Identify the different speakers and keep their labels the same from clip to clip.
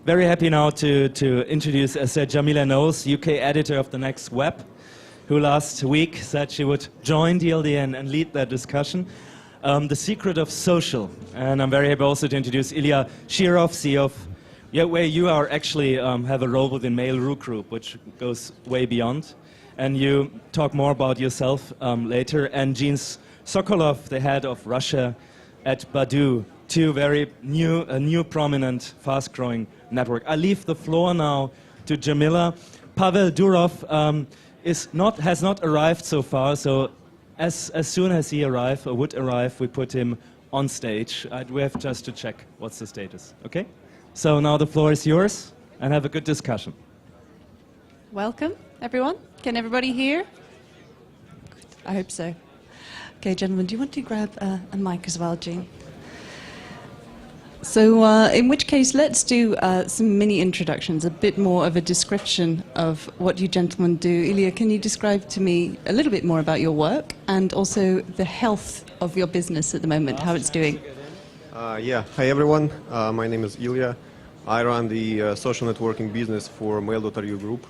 Speaker 1: very happy now to introduce, as said, Jamillah Knowles, UK editor of The Next Web, who last week said she would join DLD and lead that discussion. The secret of social. And I'm very happy also to introduce Ilya Shirokov, CEO of, where you are actually have a role within Mail.ru Group, which goes way beyond. And you talk more about yourself later. And Sokolov, the head of Russia at Badu, two very new prominent, fast-growing network. I leave the floor now to Jamillah. Pavel Durov has not arrived so far, so as soon as he arrive or would arrive, we put him on stage. We have just to check what's the status, okay? So now the floor is yours, and have a good discussion.
Speaker 2: Welcome, everyone. Can everybody hear? Good. I hope so. Okay, gentlemen, do you want to grab a mic as well, Jean? So in which case, let's do some mini introductions, a bit more of a description of what you gentlemen do. Ilya, can you describe to me a little bit more about your work and also the health of your business at the moment, how it's doing?
Speaker 3: Hi everyone, my name is Ilya. I run the social networking business for Mail.ru Group.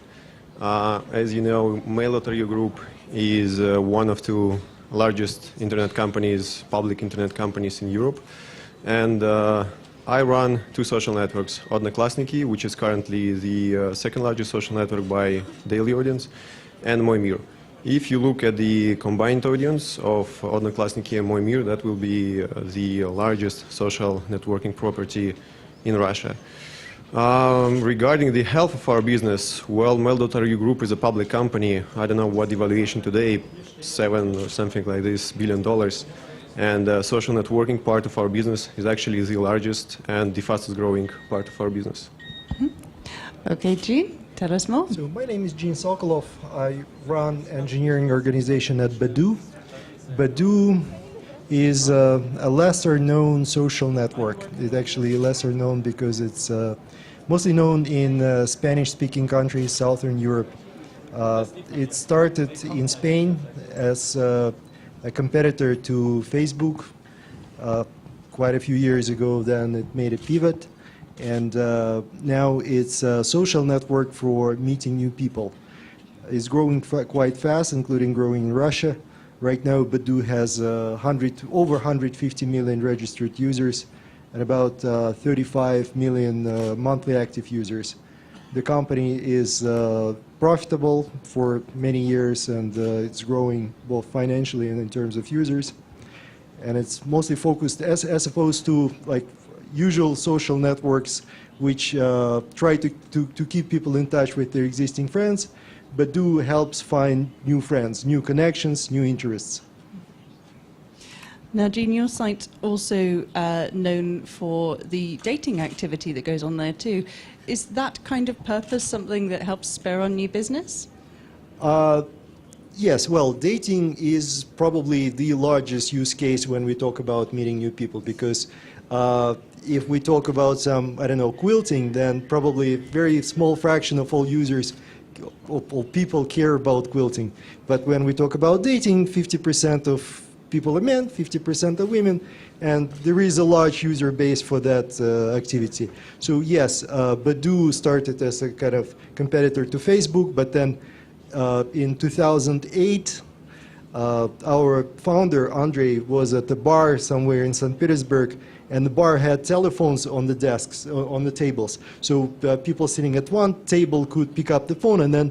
Speaker 3: As you know, Mail.ru Group is one of two largest internet companies, public internet companies in Europe. And I run two social networks, Odnoklassniki, which is currently the second largest social network by daily audience, and Moy Mir. If you look at the combined audience of Odnoklassniki and Moy Mir, that will be the largest social networking property in Russia. Regarding the health of our business, well, Mail.ru Group is a public company. I don't know what the valuation today, $7 or something like this billion. And the social networking part of our business is actually the largest and the fastest growing part of our business.
Speaker 2: Okay, Jean, tell us more.
Speaker 4: So my name is Sokolov. I run engineering organization at Badu. Badu is a lesser known social network. It's actually lesser known because it's mostly known in Spanish-speaking countries, Southern Europe. It started in Spain as a competitor to Facebook quite a few years ago. Then it made a pivot, and now it's a social network for meeting new people. It's growing quite fast, including growing in Russia. Right now, Badu has over 150 million registered users and about 35 million monthly active users. The company is profitable for many years, and it's growing both financially and in terms of users. And it's mostly focused, as opposed to like usual social networks, which try to keep people in touch with their existing friends. Badu helps find new friends, new connections, new interests.
Speaker 2: Now, Jean, your site's also known for the dating activity that goes on there too. Is that kind of purpose something that helps spur on new business?
Speaker 4: Yes, well, dating is probably the largest use case when we talk about meeting new people, because if we talk about some, I don't know, quilting, then probably a very small fraction of all users or people care about quilting. But when we talk about dating, 50% of people are men, 50% are women, and there is a large user base for that activity. So yes, Badu started as a kind of competitor to Facebook, but then in 2008, our founder, Andrei, was at a bar somewhere in St. Petersburg, and the bar had telephones on the desks, on the tables. So people sitting at one table could pick up the phone and then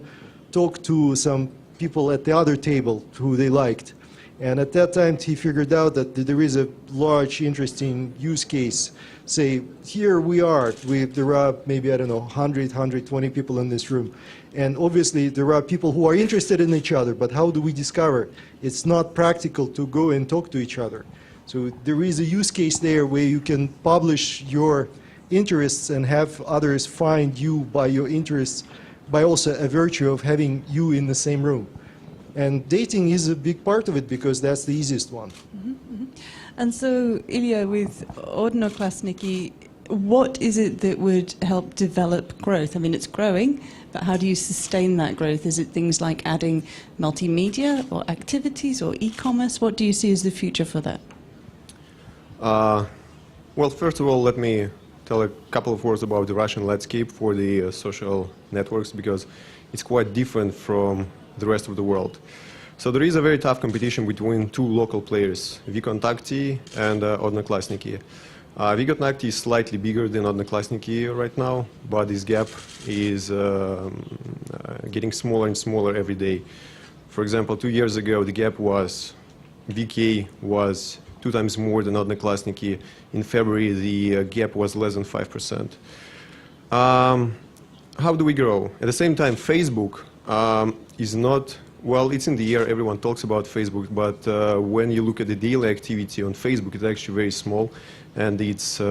Speaker 4: talk to some people at the other table who they liked. And at that time, he figured out that there is a large, interesting use case. Say, here we are. There are maybe, I don't know, 100, 120 people in this room. And obviously, there are people who are interested in each other, but how do we discover? It's not practical to go and talk to each other. So there is a use case there where you can publish your interests and have others find you by your interests, by also a virtue of having you in the same room. And dating is a big part of it because that's the easiest one.
Speaker 2: Mm-hmm, mm-hmm. And so, Ilya, with Odnoklassniki, what is it that would help develop growth? I mean, it's growing, but how do you sustain that growth? Is it things like adding multimedia or activities or e-commerce? What do you see as the future for that?
Speaker 3: Well, first of all, let me tell a couple of words about the Russian landscape for the social networks, because it's quite different from the rest of the world. So there is a very tough competition between two local players, VKontakte and Odnoklassniki. VKontakte is slightly bigger than Odnoklassniki right now, but this gap is getting smaller and smaller every day. For example, 2 years ago, the gap was, VK was 2 times more than Odnoklassniki. In February, the gap was less than 5%. How do we grow? At the same time, Facebook is not, well, it's in the air, everyone talks about Facebook, but when you look at the daily activity on Facebook, it's actually very small, and it's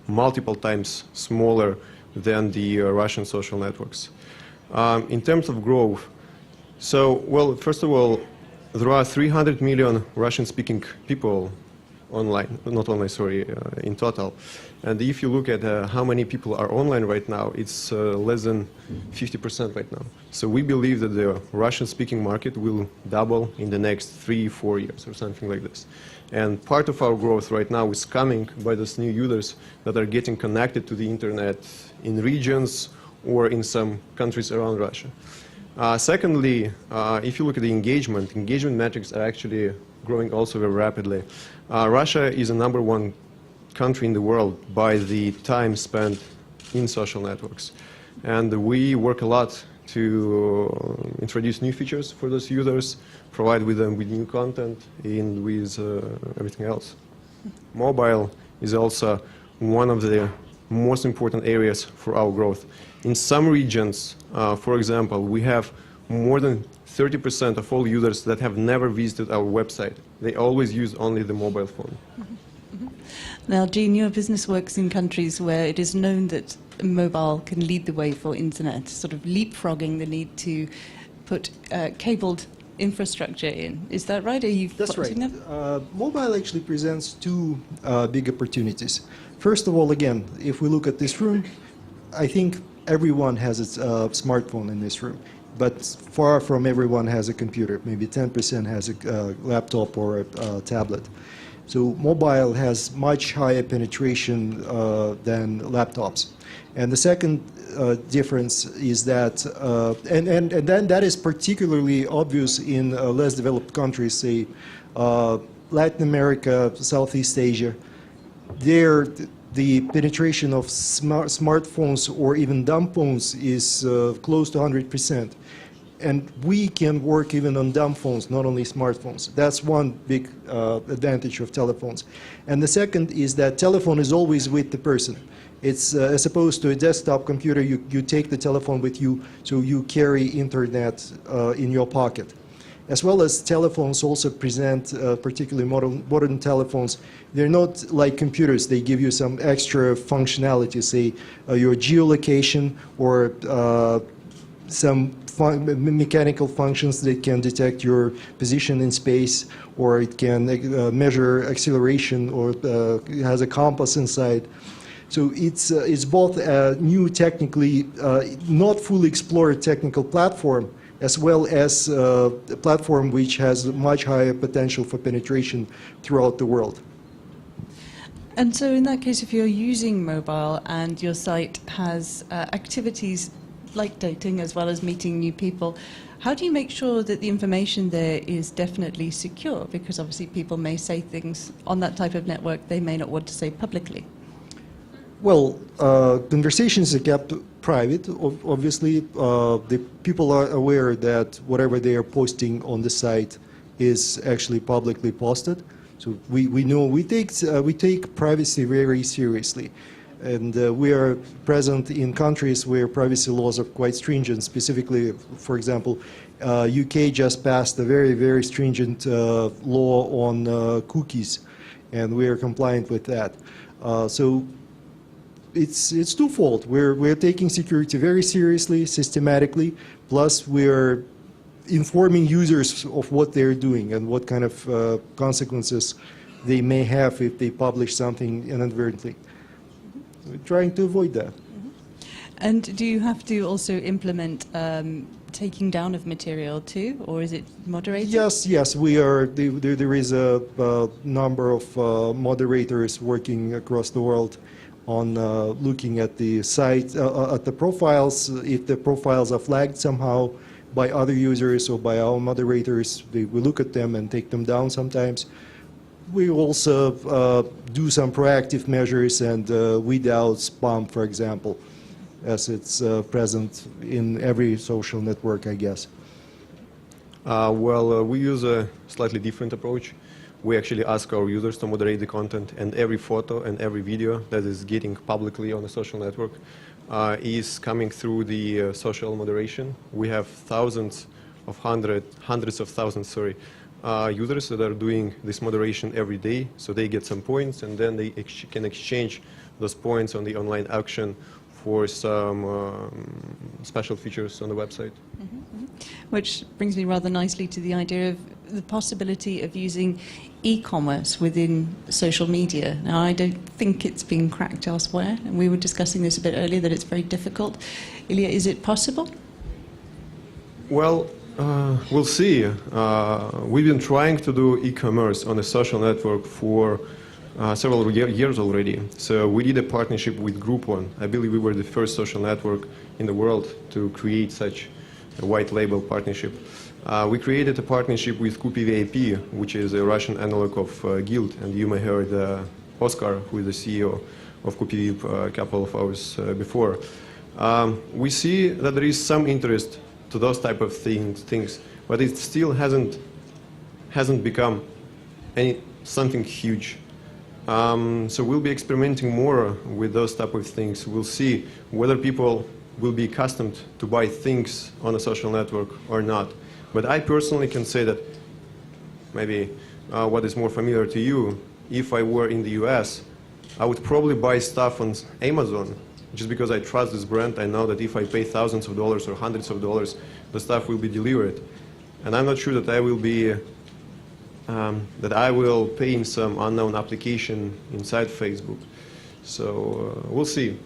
Speaker 3: multiple times smaller than the Russian social networks. In terms of growth, so, well, first of all, there are 300 million Russian-speaking people online, not online, sorry, in total. And if you look at how many people are online right now, it's less than 50% right now. So we believe that the Russian-speaking market will double in the next 3-4 years or something like this. And part of our growth right now is coming by those new users that are getting connected to the internet in regions or in some countries around Russia. Secondly, if you look at the engagement metrics are actually growing also very rapidly. Russia is the #1 country in the world by the time spent in social networks. And we work a lot to introduce new features for those users, provide with them with new content and with everything else. Mobile is also one of the most important areas for our growth. In some regions, for example, we have more than 30% of all users that have never visited our website. They always use only the mobile phone.
Speaker 2: Now, Jean, your business works in countries where it is known that mobile can lead the way for internet, sort of leapfrogging the need to put cabled infrastructure in. Is that right? Are you
Speaker 4: That's right.
Speaker 2: that?
Speaker 4: Mobile actually presents two big opportunities. First of all, again, if we look at this room, I think everyone has a smartphone in this room, but far from everyone has a computer. Maybe 10% has a laptop or a tablet. So mobile has much higher penetration than laptops. And the second difference is that, and then that is particularly obvious in less developed countries, say Latin America, Southeast Asia. There, the penetration of smartphones or even dumb phones is close to 100%. And we can work even on dumb phones, not only smartphones. That's one big advantage of telephones. And the second is that telephone is always with the person. It's as opposed to a desktop computer, you take the telephone with you, so you carry internet in your pocket. As well as telephones also present, particularly modern telephones, they're not like computers. They give you some extra functionality, say your geolocation or some mechanical functions that can detect your position in space, or it can measure acceleration, or it has a compass inside. So it's both a new technically, not fully explored technical platform, as well as a platform which has much higher potential for penetration throughout the world.
Speaker 2: And so in that case, if you're using mobile and your site has activities like dating as well as meeting new people, how do you make sure that the information there is definitely secure? Because obviously people may say things on that type of network they may not want to say publicly.
Speaker 4: Well, conversations are kept private. Obviously, the people are aware that whatever they are posting on the site is actually publicly posted. So we know we take privacy very seriously. And we are present in countries where privacy laws are quite stringent. Specifically, for example, UK just passed a very, very stringent law on cookies, and we are compliant with that. So it's twofold. We're taking security very seriously, systematically, plus we're informing users of what they're doing and what kind of consequences they may have if they publish something inadvertently. We're trying to avoid that.
Speaker 2: Mm-hmm. And do you have to also implement taking down of material too, or is it moderated?
Speaker 4: Yes, we are. There is a number of moderators working across the world on looking at the site, at the profiles. If the profiles are flagged somehow by other users or by our moderators, we look at them and take them down sometimes. We also do some proactive measures and weed out spam, for example, as it's present in every social network, I guess.
Speaker 3: We use a slightly different approach. We actually ask our users to moderate the content, and every photo and every video that is getting publicly on a social network is coming through the social moderation. We have hundreds of thousands, users that are doing this moderation every day, so they get some points, and then they can exchange those points on the online auction for some special features on the website.
Speaker 2: Which brings me rather nicely to the idea of the possibility of using e-commerce within social media. Now, I don't think it's been cracked elsewhere, and we were discussing this a bit earlier, that it's very difficult. Ilya, is it possible?
Speaker 3: Well, we'll see. We've been trying to do e-commerce on a social network for several years already. So we did a partnership with Groupon. I believe we were the first social network in the world to create such a white label partnership. We created a partnership with KupiVIP, which is a Russian analog of Guild, and you may have heard Oscar, who is the CEO of KupiVIP, a couple of hours before. We see that there is some interest to those type of things, but it still hasn't become something huge. So we'll be experimenting more with those type of things. We'll see whether people will be accustomed to buy things on a social network or not. But I personally can say that maybe what is more familiar to you, if I were in the US, I would probably buy stuff on Amazon just because I trust this brand. I know that if I pay thousands of dollars or hundreds of dollars, the stuff will be delivered. And I'm not sure that I will be pay in some unknown application inside Facebook. So we'll see.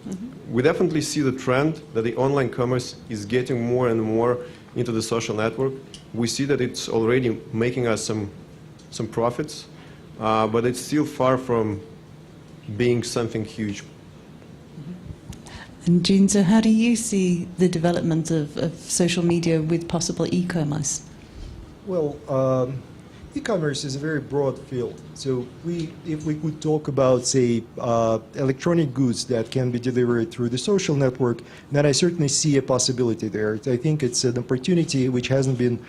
Speaker 3: We definitely see the trend that the online commerce is getting more and more into the social network. We see that it's already making us some profits, but it's still far from being something huge.
Speaker 2: And Jean, so how do you see the development of social media with possible e-commerce?
Speaker 4: Well, e-commerce is a very broad field. So if we could talk about, say, electronic goods that can be delivered through the social network, then I certainly see a possibility there. I think it's an opportunity which hasn't been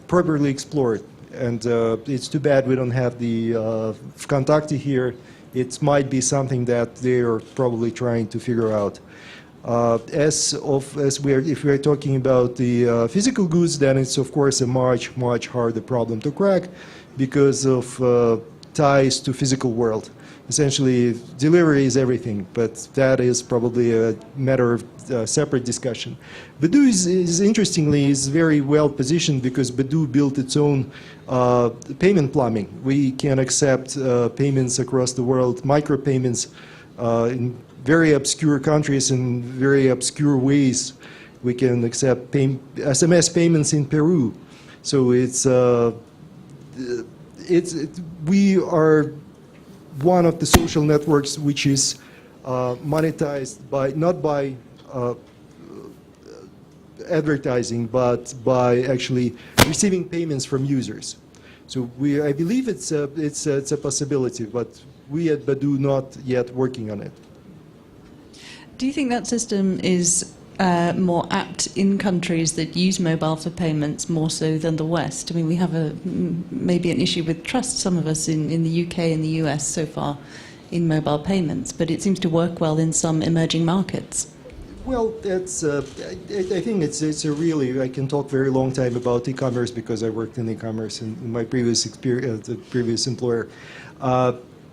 Speaker 4: properly explored. And it's too bad we don't have the Vkontakte here. It might be something that they are probably trying to figure out. If we are talking about the physical goods, then it's of course a much harder problem to crack because of ties to physical world. Essentially, delivery is everything, but that is probably a matter of separate discussion. Badoo is interestingly very well positioned because Badoo built its own payment plumbing. We can accept payments across the world, micropayments in very obscure countries in very obscure ways. We can accept SMS payments in Peru. So we are one of the social networks which is monetized not by advertising, but by actually receiving payments from users. So I believe it's a possibility, but we at Badoo not yet working on it.
Speaker 2: Do you think that system is more apt in countries that use mobile for payments more so than the West? I mean, we have maybe an issue with trust, some of us in the UK and the US so far, in mobile payments, but it seems to work well in some emerging markets.
Speaker 4: Well, I think it's a really, I can talk very long time about e-commerce because I worked in e-commerce in my previous experience, previous employer.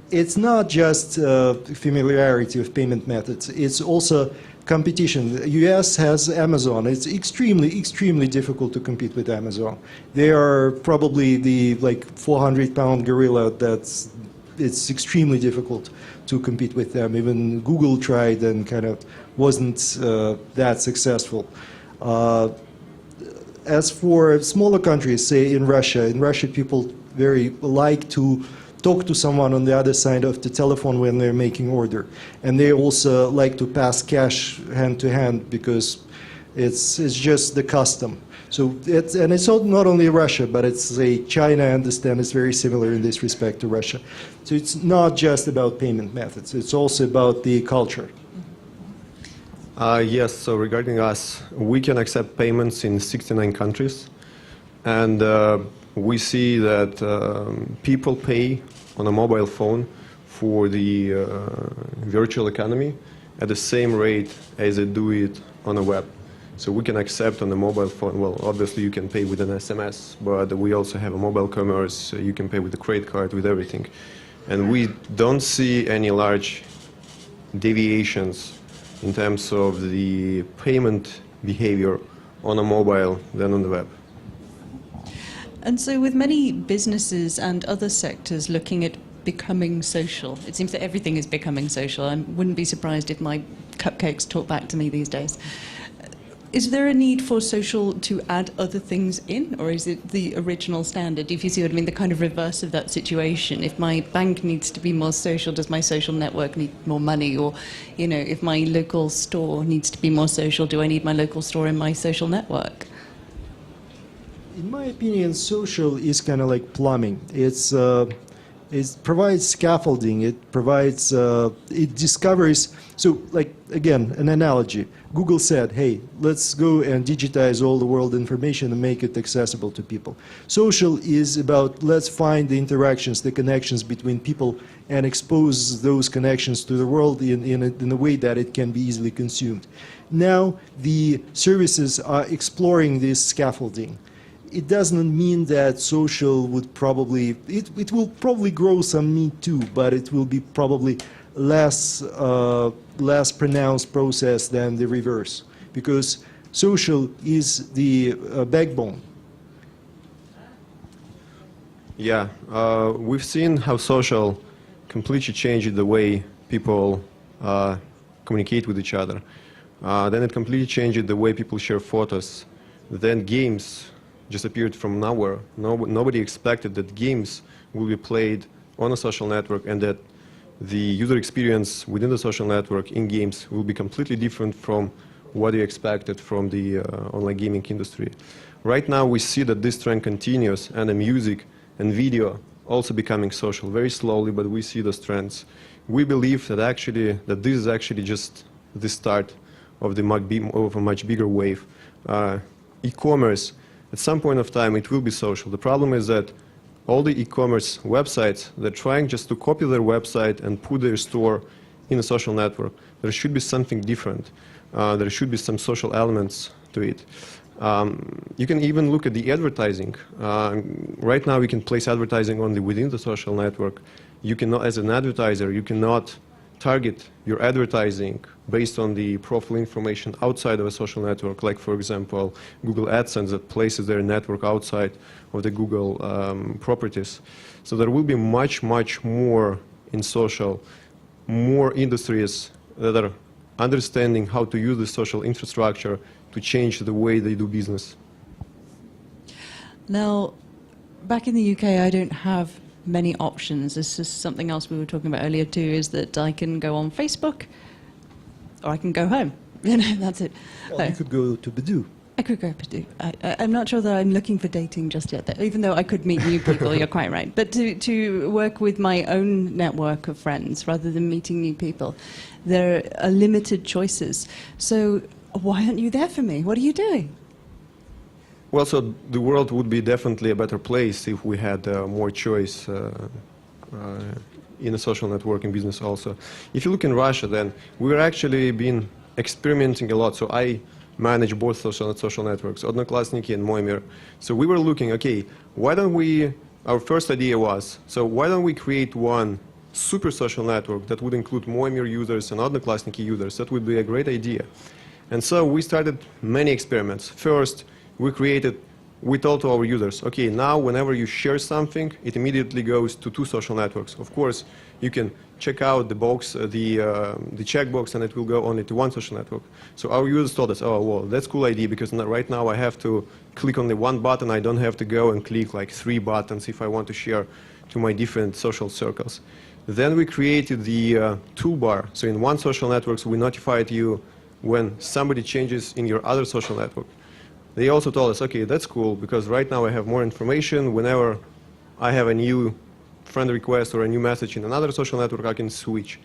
Speaker 4: It's not just familiarity of payment methods, it's also competition. The US has Amazon. It's extremely difficult to compete with Amazon. They are probably the 400-pound gorilla it's extremely difficult to compete with them. Even Google tried and kind of wasn't that successful. As for smaller countries, say in Russia people very like to talk to someone on the other side of the telephone when they're making order. And they also like to pass cash hand to hand because it's just the custom. So it's not only Russia, but it's China, I understand, is very similar in this respect to Russia. So it's not just about payment methods, it's also about the culture.
Speaker 3: Yes, so regarding us, we can accept payments in 69 countries. And we see that people pay on a mobile phone for the virtual economy at the same rate as they do it on a web. So we can accept on the mobile phone, well, obviously you can pay with an SMS, but we also have a mobile commerce, you can pay with a credit card, with everything. And we don't see any large deviations in terms of the payment behavior on a mobile than on the web.
Speaker 2: And so with many businesses and other sectors looking at becoming social, it seems that everything is becoming social. I wouldn't be surprised if my cupcakes talk back to me these days. Is there a need for social to add other things in, or is it the original standard? If you see what I mean, the kind of reverse of that situation. If my bank needs to be more social, does my social network need more money? Or, you know, if my local store needs to be more social, do I need my local store in my social network?
Speaker 4: In my opinion, social is kind of like plumbing. It provides scaffolding. It provides. It discovers. So, like again, an analogy. Google said, "Hey, let's go and digitize all the world information and make it accessible to people." Social is about let's find the interactions, the connections between people, and expose those connections to the world in a way that it can be easily consumed. Now, the services are exploring this scaffolding. It doesn't mean that social would probably, it will probably grow some meat too, but it will be probably less pronounced process than the reverse, because social is the backbone.
Speaker 3: Yeah, we've seen how social completely changed the way people communicate with each other. Then it completely changed the way people share photos. Then games just appeared from nowhere. Nobody expected that games will be played on a social network and that the user experience within the social network in games will be completely different from what you expected from the online gaming industry. Right now we see that this trend continues, and the music and video also becoming social very slowly, but we see those trends. We believe that this is actually just the start of a much bigger wave. E-commerce, at some point of time, it will be social. The problem is that all the e-commerce websites, they're trying just to copy their website and put their store in a social network. There should be something different. There should be some social elements to it. You can even look at the advertising. Right now, we can place advertising only within the social network. You cannot, as an advertiser, you cannot target your advertising based on the profile information outside of a social network, like, for example, Google AdSense that places their network outside of the Google properties. So there will be much, much more in social, more industries that are understanding how to use the social infrastructure to change the way they do business.
Speaker 2: Now, back in the UK, I don't have many options. This is something else we were talking about earlier too, is that I can go on Facebook or I can go home. You know, that's it.
Speaker 4: Well, you could go to Badoo.
Speaker 2: I could go Badoo. I'm not sure that I'm looking for dating just yet, even though I could meet new people, you're quite right. But to work with my own network of friends rather than meeting new people, there are limited choices. So why aren't you there for me? What are you doing?
Speaker 3: Well, so the world would be definitely a better place if we had more choice in the social networking business also. If you look in Russia, then we're actually been experimenting a lot. So I manage both social networks, Odnoklassniki and Moimir. So we were looking, okay, why don't we, our first idea was, so why don't we create one super social network that would include Moimir users and Odnoklassniki users? That would be a great idea. And so we started many experiments. First, we told to our users, okay, now whenever you share something, it immediately goes to 2 social networks. Of course, you can check out the box, the checkbox, and it will go only to 1 social network. So our users told us, oh, well, that's a cool idea, because right now I have to click only 1 button. I don't have to go and click like 3 buttons if I want to share to my different social circles. Then we created the toolbar. So in one social network, we notified you when somebody changes in your other social network. They also told us, okay, that's cool, because right now I have more information. Whenever I have a new friend request or a new message in another social network, I can switch.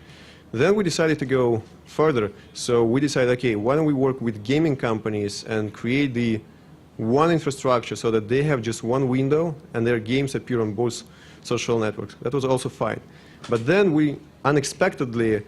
Speaker 3: Then we decided to go further. So we decided, okay, why don't we work with gaming companies and create the one infrastructure so that they have just one window and their games appear on both social networks. That was also fine. But then we unexpectedly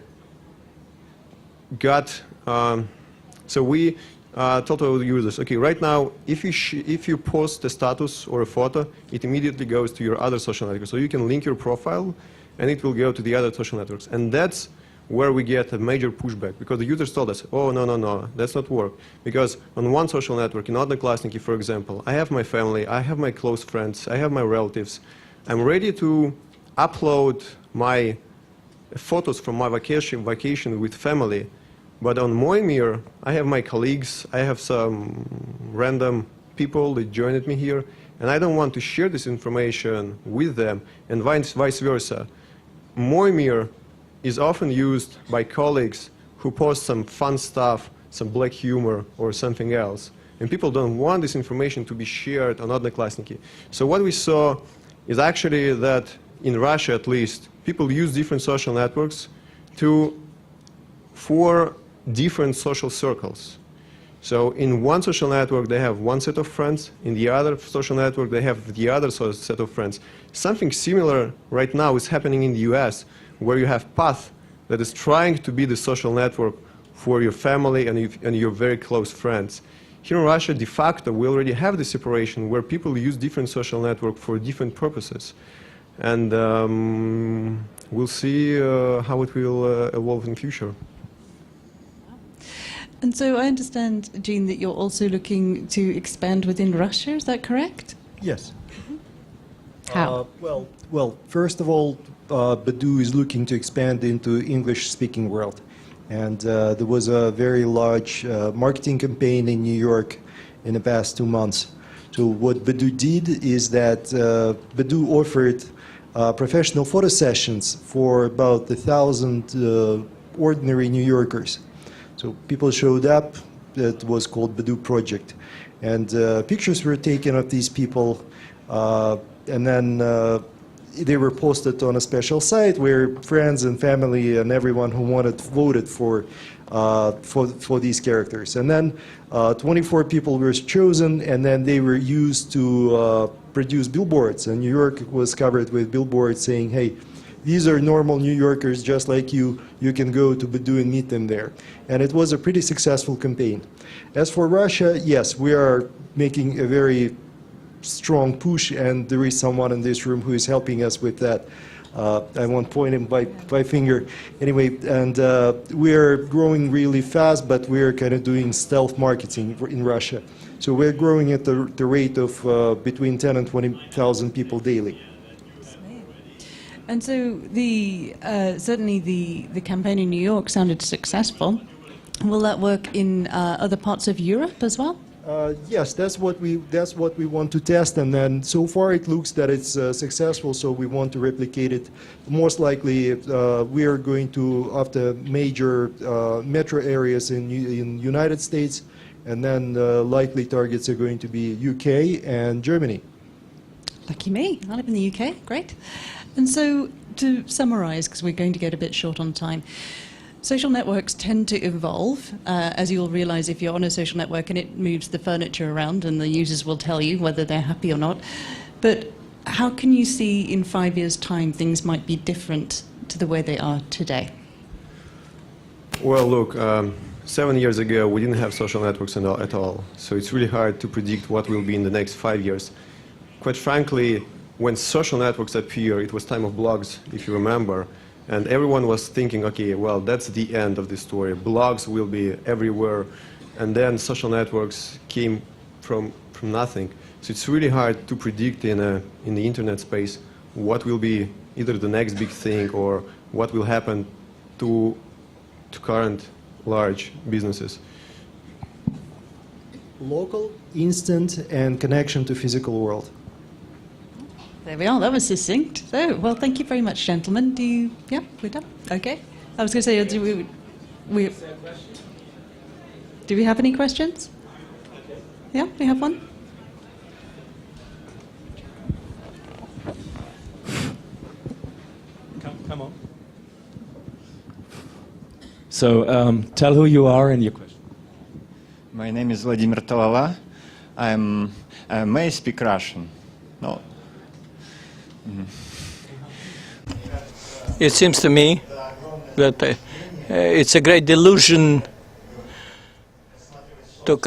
Speaker 3: got, so we told our users, okay, right now, if you post a status or a photo, it immediately goes to your other social network. So you can link your profile, and it will go to the other social networks. And that's where we get a major pushback, because the users told us, oh, no, that's not work. Because on one social network, in Odnoklassniki, for example, I have my family, I have my close friends, I have my relatives. I'm ready to upload my photos from my vacation with family. But on Moimir, I have my colleagues, I have some random people that joined me here, and I don't want to share this information with them, and vice versa. Moimir is often used by colleagues who post some fun stuff, some black humor, or something else. And people don't want this information to be shared on Odnoklassniki. So what we saw is actually that, in Russia at least, people use different social networks for different social circles. So in one social network, they have one set of friends. In the other social network, they have the other set of friends. Something similar right now is happening in the US, where you have Path that is trying to be the social network for your family and your very close friends. Here in Russia, de facto, we already have the separation where people use different social networks for different purposes. And we'll see how it will evolve in the future.
Speaker 2: And so I understand, Gene, that you're also looking to expand within Russia. Is that correct?
Speaker 4: Yes.
Speaker 2: How?
Speaker 4: Well, first of all, Badoo is looking to expand into English-speaking world. And there was a very large marketing campaign in New York in the past 2 months. So what Badoo did is that Badoo offered professional photo sessions for about 1,000 ordinary New Yorkers. So people showed up. That was called Badoo Project. And pictures were taken of these people, and then they were posted on a special site where friends and family and everyone who wanted voted for these characters. And then 24 people were chosen, and then they were used to produce billboards. And New York was covered with billboards saying, hey, these are normal New Yorkers just like you. You can go to Badoo and meet them there. And it was a pretty successful campaign. As for Russia, yes, we are making a very strong push, and there is someone in this room who is helping us with that. I won't point him by finger. Anyway, and we're growing really fast, but we're kind of doing stealth marketing in Russia. So we're growing at the rate of between 10 and 20,000 people daily.
Speaker 2: And so certainly the campaign in New York sounded successful. Will that work in other parts of Europe as well?
Speaker 4: Yes, that's what we want to test, and then so far it looks that it's successful. So we want to replicate it. Most likely, we are going to after major metro areas in United States, and then likely targets are going to be UK and Germany.
Speaker 2: Lucky me, I live in the UK. Great. And so to summarize, because we're going to get a bit short on time. Social networks tend to evolve, as you'll realize if you're on a social network and it moves the furniture around, and the users will tell you whether they're happy or not. But how can you see in 5 years' time things might be different to the way they are today?
Speaker 3: Well, look, 7 years ago, we didn't have social networks at all. So it's really hard to predict what will be in the next 5 years. Quite frankly, when social networks appear, it was time of blogs, if you remember. And everyone was thinking, okay, well, that's the end of the story. Blogs will be everywhere. And then social networks came from nothing. So it's really hard to predict in the internet space what will be either the next big thing or what will happen to current large businesses.
Speaker 4: Local, instant, and connection to physical world.
Speaker 2: There we are. That was succinct. So, well, thank you very much, gentlemen. Yeah, we're done. Okay. I was going to say, do we have any questions? Yeah, we have one.
Speaker 1: Come on. So, tell who you are and your question.
Speaker 5: My name is Vladimir Talala. I may speak Russian. No.
Speaker 6: It seems to me that it's a great delusion to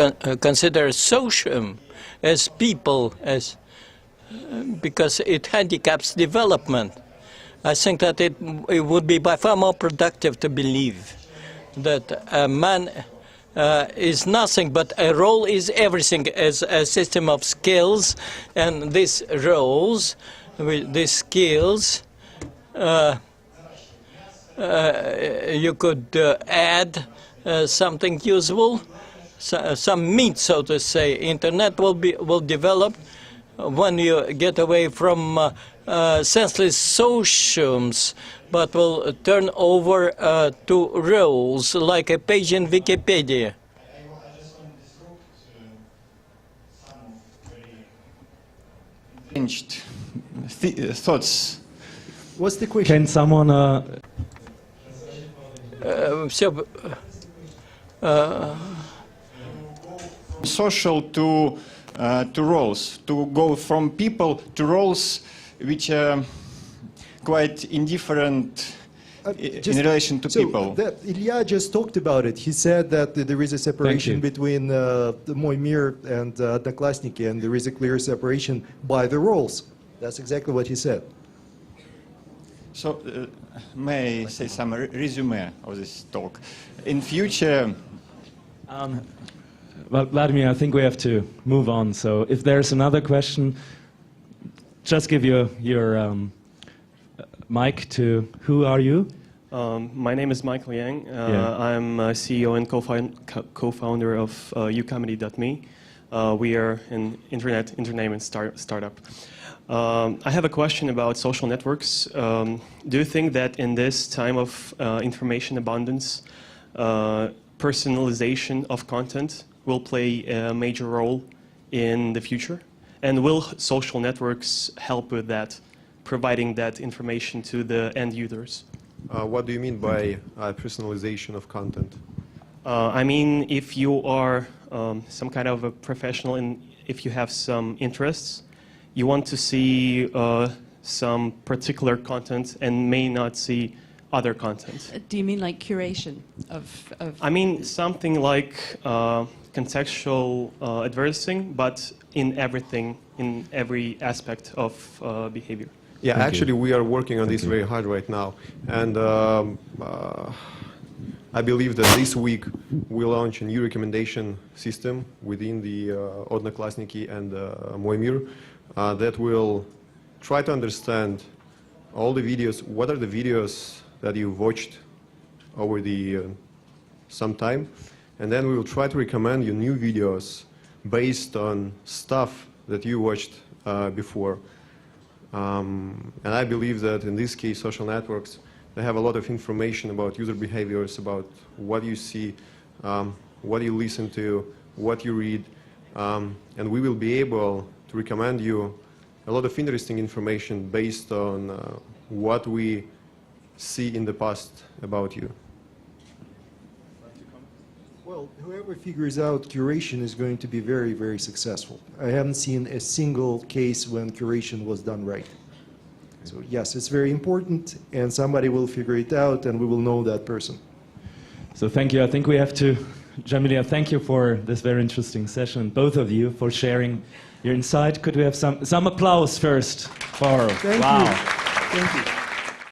Speaker 6: consider socialism as people, because it handicaps development. I think that it would be by far more productive to believe that a man is nothing, but a role is everything, as a system of skills, and these roles, with these skills, you could add something useful, some meat, so to say. Internet will develop when you get away from senseless sociums, but will turn over to roles like a page in Wikipedia.
Speaker 5: Changed thoughts.
Speaker 4: What's the question?
Speaker 1: Can someone...
Speaker 5: Social to roles, to go from people to roles which are quite indifferent in relation to people.
Speaker 4: Ilya just talked about it. He said that there is a separation between Moimir and Odnoklasniki, and there is a clear separation by the roles. That's exactly what he said.
Speaker 5: So, may I say some resume of this talk? In future...
Speaker 1: Well, Vladimir, I think we have to move on. So if there's another question, just give your mic to... Who are you?
Speaker 7: My name is Michael Yang. I'm CEO and co-founder of ucomedy.me. We are an internet entertainment startup. I have a question about social networks. Do you think that in this time of information abundance, personalization of content will play a major role in the future? And will social networks help with that, providing that information to the end users?
Speaker 3: What do you mean by personalization of content?
Speaker 7: I mean, if you are some kind of a professional and if you have some interests, you want to see some particular content and may not see other content.
Speaker 2: Do you mean like curation of...
Speaker 7: I mean something like contextual advertising, but in everything, in every aspect of behavior.
Speaker 3: Yeah, actually we are working on this very hard right now. And I believe that this week we'll launch a new recommendation system within the Odnoklasniki and Moimir that will try to understand all the videos, what are the videos that you watched over the some time, and then we will try to recommend you new videos based on stuff that you watched before. And I believe that in this case, social networks, they have a lot of information about user behaviors, about what you see, what you listen to, what you read, and we will be able to recommend you a lot of interesting information based on what we see in the past about you.
Speaker 4: Well, whoever figures out curation is going to be very, very successful. I haven't seen a single case when curation was done right. So yes, it's very important, and somebody will figure it out, and we will know that person.
Speaker 1: So thank you. I think we have to... Jamillah, thank you for this very interesting session, both of you, for sharing your insight. Could we have some applause first for...
Speaker 4: Thank you. Thank you.